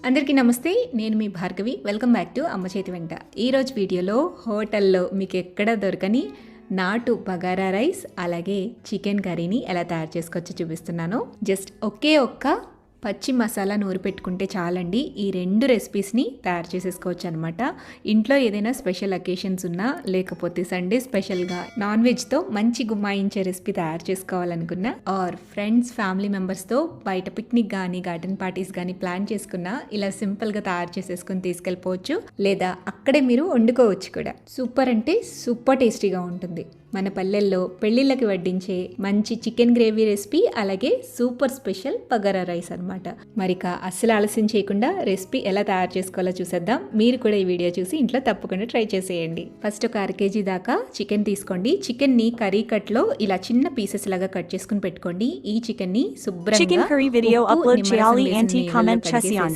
అందరికీ నమస్తే, నేను మీ భార్గవి. వెల్కమ్ బ్యాక్ టు అమ్మ చేతి వెంట. ఈరోజు వీడియోలో హోటల్లో మీకు ఎక్కడ దొరకని నాటు బగారా రైస్ అలాగే చికెన్ కర్రీని ఎలా తయారు చేసుకోవచ్చో చూపిస్తున్నాను. జస్ట్ ఒకే ఒక్క పచ్చి మసాలా నూరి పెట్టుకుంటే చాలండి, ఈ రెండు రెసిపీస్ని తయారు చేసేసుకోవచ్చు అనమాట. ఇంట్లో ఏదైనా స్పెషల్ అకేషన్స్ ఉన్నా, లేకపోతే సండే స్పెషల్గా నాన్ వెజ్తో మంచి గుమ్మాయించే రెసిపీ తయారు చేసుకోవాలనుకున్నా, ఆర్ ఫ్రెండ్స్ ఫ్యామిలీ మెంబర్స్తో బయట పిక్నిక్ కానీ గార్డెన్ పార్టీస్ కానీ ప్లాన్ చేసుకున్నా ఇలా సింపుల్గా తయారు చేసేసుకుని తీసుకెళ్ళిపోవచ్చు, లేదా అక్కడే మీరు వండుకోవచ్చు కూడా. సూపర్ అంటే సూపర్ టేస్టీగా ఉంటుంది. మన పల్లెల్లో పెళ్ళిళ్ళకి వడ్డించే మంచి చికెన్ గ్రేవీ రెసిపీ, అలాగే సూపర్ స్పెషల్ బగారా రైస్ అనమాట. మరిక అస్సలు ఆలస్యం చేయకుండా రెసిపీ ఎలా తయారు చేసుకోవాలో చూసేద్దాం. మీరు కూడా ఈ వీడియో చూసి ఇంట్లో తప్పకుండా ట్రై చేసేయండి. ఫస్ట్ ఒక 1/2 kg దాకా చికెన్ తీసుకోండి. చికెన్ ని కర్రీ కట్ లో ఇలా చిన్న పీసెస్ లాగా కట్ చేసుకుని పెట్టుకోండి. ఈ చికెన్ ని శుభ్రంగా